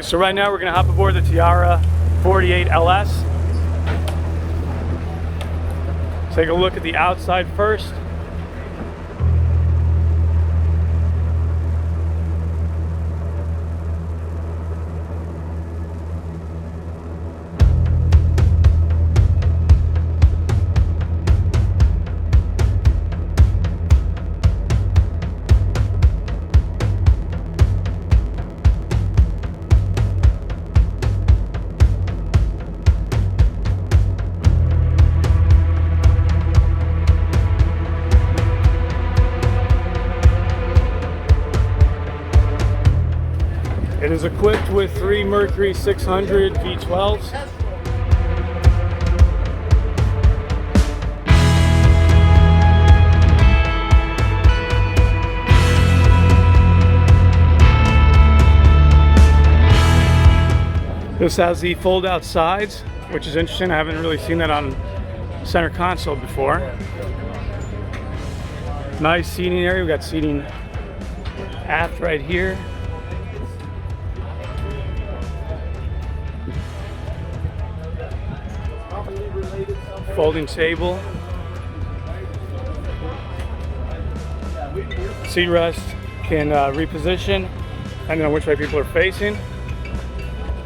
So right now we're going to hop aboard the Tiara 48 LS. Take a look at the outside first. It is equipped with 3 Mercury 600 V12s. This has the fold-out sides, which is interesting. I haven't really seen that on center console before. Nice seating area. We've got seating aft right here. Folding table, seat rest can reposition depending on which way people are facing.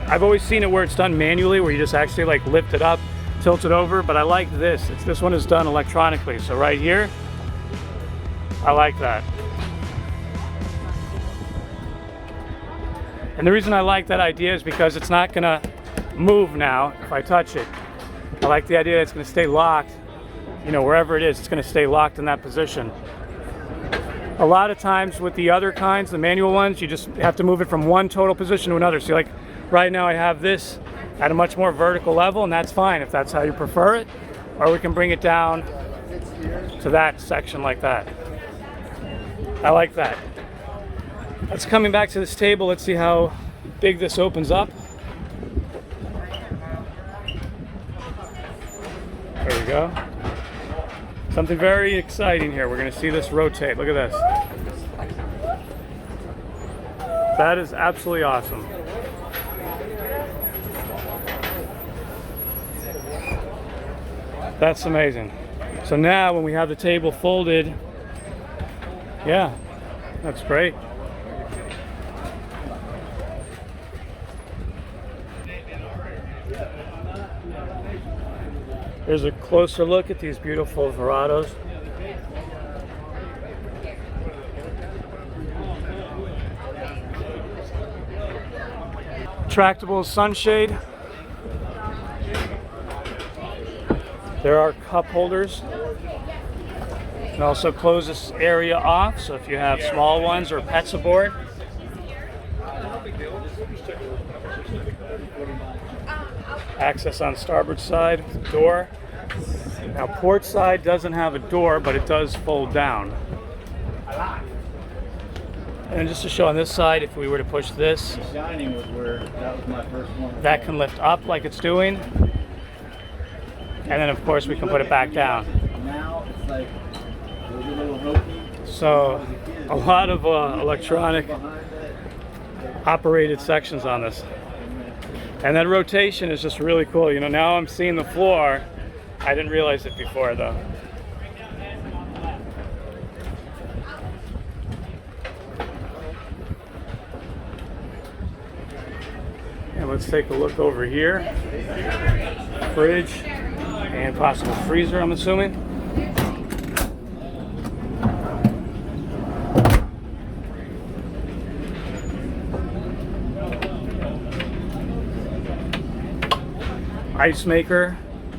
I've always seen it where it's done manually, where you just actually like lift it up, tilt it over, but I like this. This one is done electronically. So right here, I like that. And the reason I like that idea is because it's not gonna move now if I touch it. I like the idea that it's going to stay locked, you know, wherever it is, it's going to stay locked in that position. A lot of times with the other kinds, the manual ones, you just have to move it from one total position to another. So like right now I have this at a much more vertical level, and that's fine if that's how you prefer it. Or we can bring it down to that section like that. I like that. Let's coming back to this table. Let's see how big this opens up. There we go. Something very exciting here. We're going to see this rotate. Look at this. That is absolutely awesome. That's amazing. So now when we have the table folded, yeah, that's great. Here's a closer look at these beautiful Verados. Tractable Sun Shade. There are cup holders. You can also close this area off, so if you have small ones or pets aboard. Access on starboard side, door. Now port side doesn't have a door, but it does fold down. And just to show on this side, if we were to push this, that can lift up like it's doing. And then of course we can put it back down. So a lot of electronic operated sections on this. And that rotation is just really cool. You know, now I'm seeing the floor. I didn't realize it before though. And let's take a look over here. Fridge and possible freezer, I'm assuming. Ice maker,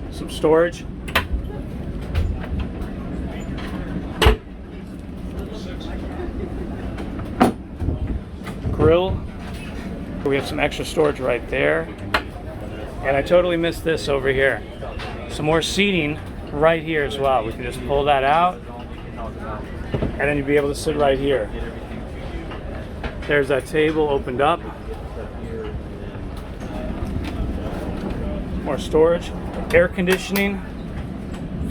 some storage. Grill. We have some extra storage right there. And I totally missed this over here. Some more seating right here as well. We can just pull that out and then you'll be able to sit right here. There's that table opened up. More storage. Air conditioning.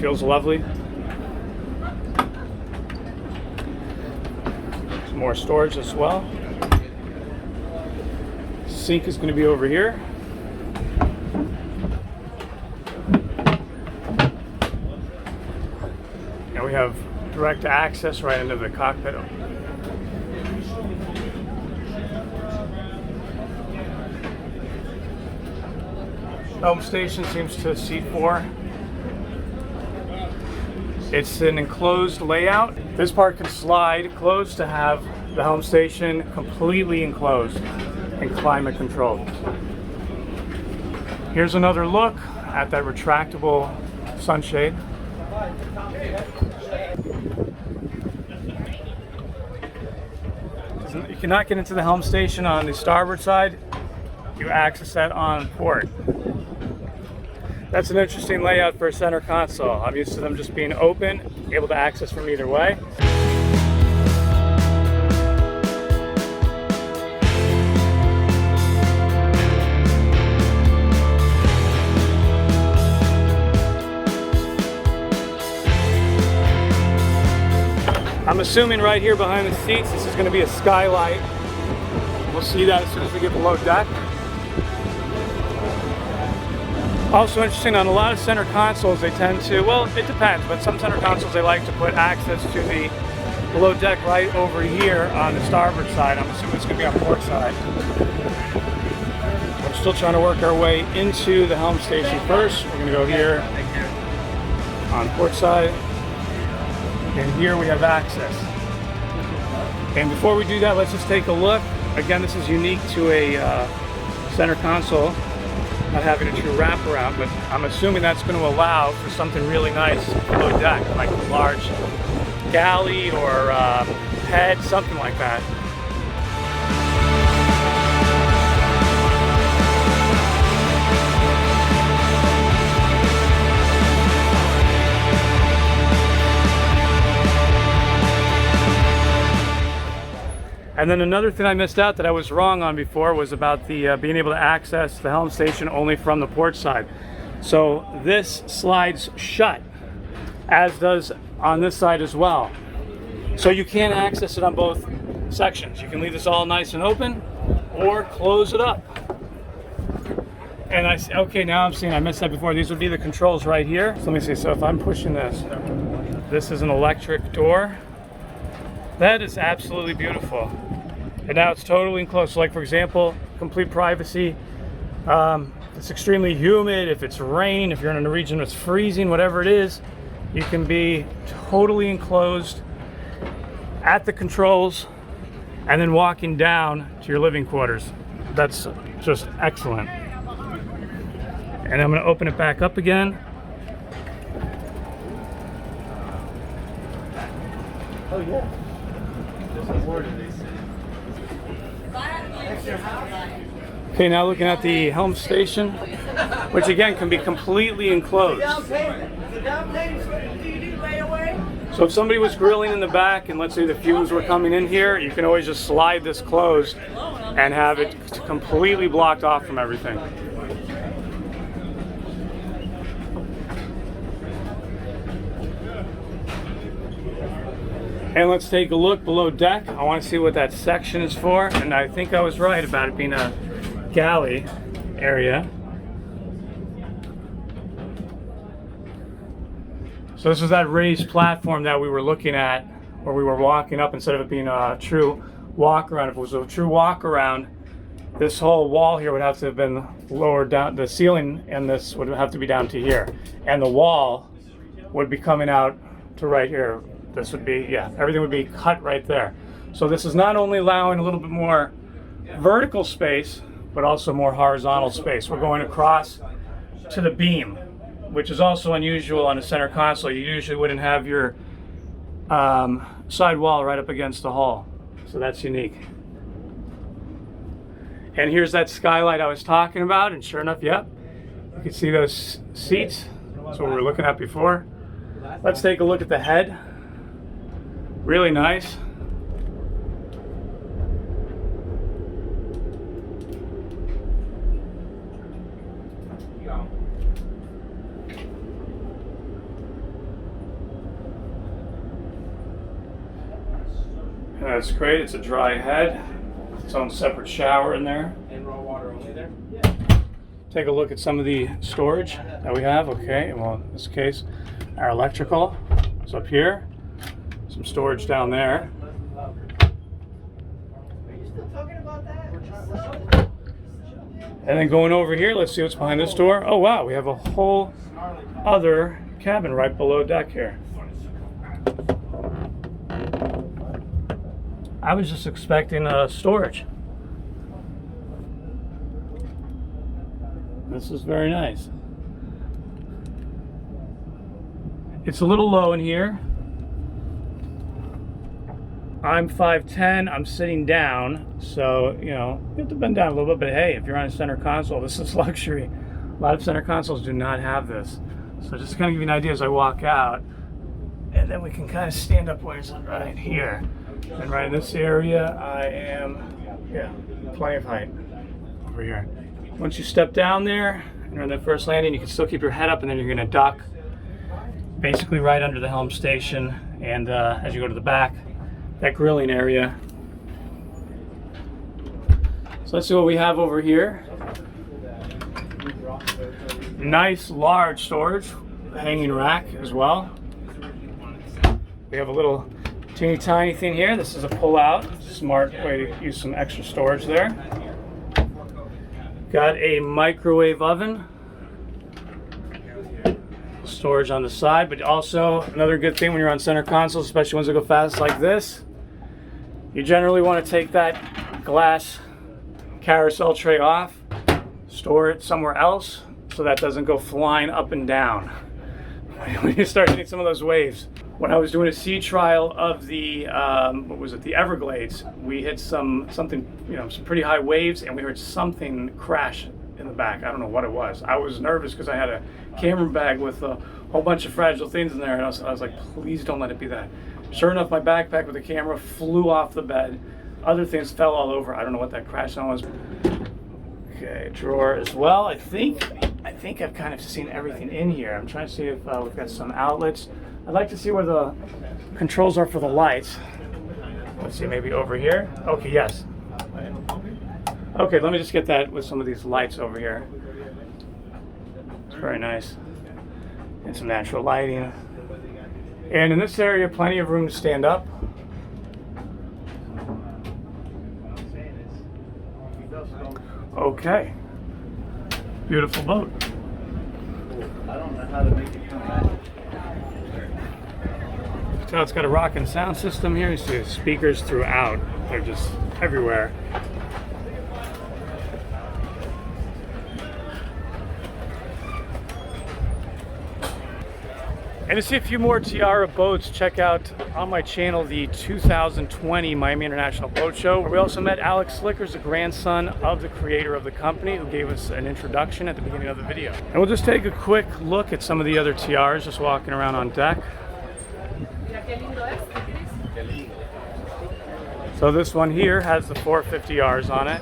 Feels lovely. Some more storage as well. sink is going to be over here. And we have direct access right into the cockpit. Helm station seems to seat 4. It's an enclosed layout. This part can slide closed to have the helm station completely enclosed and climate controlled. Here's another look at that retractable sunshade. You cannot get into the helm station on the starboard side. You access that on port. That's an interesting layout for a center console. I'm used to them just being open, able to access from either way. I'm assuming right here behind the seats, this is going to be a skylight. We'll see that as soon as we get below deck. Also interesting, on a lot of center consoles, they tend to, well, it depends, but some center consoles, they like to put access to the below deck right over here on the starboard side. I'm assuming it's going to be on port side. We're still trying to work our way into the helm station first. We're going to go here on port side. And here we have access. And before we do that, let's just take a look. Again, this is unique to a center console, not having a true wraparound, but I'm assuming that's going to allow for something really nice below deck, like a large galley or head, something like that. And then another thing I missed out that I was wrong on before was about the being able to access the helm station only from the port side. So this slides shut, as does on this side as well. So you can't access it on both sections. You can leave this all nice and open or close it up. And okay, now I'm seeing, I missed that before. These would be the controls right here. So let me see, so if I'm pushing this, this is an electric door. That is absolutely beautiful. And now it's totally enclosed. So like, for example, complete privacy. It's extremely humid, if it's raining, if you're in a region that's freezing, whatever it is, you can be totally enclosed at the controls and then walking down to your living quarters. That's just excellent. And I'm going to open it back up again. Oh yeah. Okay, now looking at the helm station, which again can be completely enclosed. So if somebody was grilling in the back and let's say the fumes were coming in here, you can always just slide this closed and have it completely blocked off from everything. And let's take a look below deck. I want to see what that section is for, and I think I was right about it being a galley area. So this is that raised platform that we were looking at, where we were walking up instead of it being a true walk around. If it was a true walk around, this whole wall here would have to have been lowered down, the ceiling and this would have to be down to here. And the wall would be coming out to right here. This would be, yeah, everything would be cut right there. So this is not only allowing a little bit more vertical space, but also more horizontal space. We're going across to the beam, which is also unusual on a center console. You usually wouldn't have your side wall right up against the hull. So that's unique. And here's that skylight I was talking about, and sure enough, yep, you can see those seats. That's what we were looking at before. Let's take a look at the head. Really nice. That's great. It's a dry head. Its own separate shower in there. And raw water take a look at some of the storage that we have. Okay, well, in this case, our electrical is up here. Some storage down there. And then going over here, let's see what's behind this door. Oh wow, we have a whole other cabin right below deck here. I was just expecting storage. This is very nice. It's a little low in here. I'm 5'10", I'm sitting down, so, you know, you have to bend down a little bit, but hey, if you're on a center console, this is luxury. A lot of center consoles do not have this. So just to kind of give you an idea as I walk out, and then we can kind of stand up right here. And right in this area, I am, yeah, plenty of height over here. Once you step down there, and you're on that first landing, you can still keep your head up, and then you're gonna duck basically right under the helm station. And as you go to the back, that grilling area. So let's see what we have over here. Nice large storage, hanging rack as well. We have a little teeny tiny thing here. This is a pull out, smart way to use some extra storage there. Got a microwave oven. Storage on the side, but also another good thing when you're on center consoles, especially ones that go fast like this, you generally want to take that glass carousel tray off, store it somewhere else so that doesn't go flying up and down when you start hitting some of those waves. When I was doing a sea trial of the what was it, the Everglades, we hit something, you know, some pretty high waves, and we heard something crash in the back. I don't know what it was. I was nervous because I had a camera bag with a whole bunch of fragile things in there, and I was like, please don't let it be that. Sure enough, my backpack with the camera flew off the bed. Other things fell all over. I don't know what that crash sound was. Okay, drawer as well. I think I've kind of seen everything in here. I'm trying to see if we've got some outlets. I'd like to see where the controls are for the lights. Let's see, maybe over here. Okay, yes. Okay, let me just get that with some of these lights over here. It's very nice. And some natural lighting. And in this area, plenty of room to stand up. Okay. Beautiful boat. I don't know how to make it come back. So it's got a rocking sound system here. You see the speakers throughout. They're just everywhere. And to see a few more Tiara boats, check out on my channel the 2020 Miami International Boat Show. We also met Alex Slickers, the grandson of the creator of the company, who gave us an introduction at the beginning of the video. And we'll just take a quick look at some of the other Tiaras just walking around on deck. So this one here has the 450Rs on it,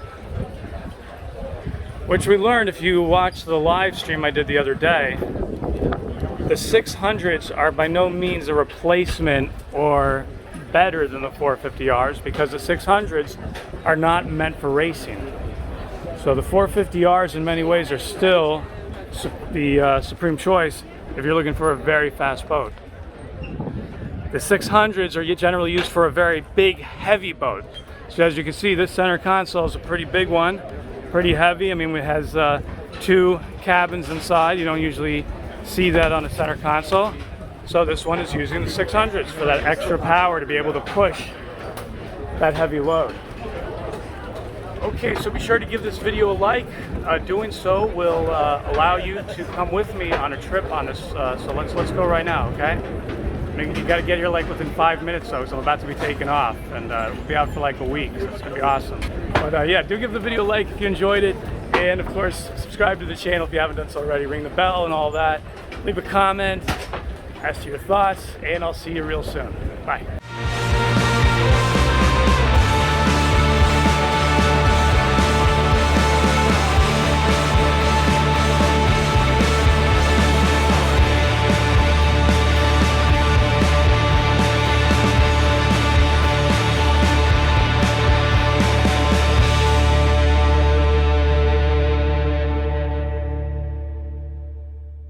which we learned if you watch the live stream I did the other day. The 600s are by no means a replacement or better than the 450Rs, because the 600s are not meant for racing. So the 450Rs in many ways are still the supreme choice if you're looking for a very fast boat. The 600s are generally used for a very big, heavy boat. So as you can see, this center console is a pretty big one, pretty heavy. I mean, it has 2 cabins inside. You don't usually see that on the center console. So this one is using the 600s for that extra power to be able to push that heavy load. Okay, so be sure to give this video a like. Doing so will allow you to come with me on a trip on this. So let's go right now, okay? You got to get here like within 5 minutes though, so I'm about to be taking off, and we'll be out for like a week, so it's gonna be awesome. But yeah, do give the video a like if you enjoyed it, and of course subscribe to the channel if you haven't done so already. Ring the bell and all that. Leave a comment as to your thoughts, and I'll see you real soon. Bye.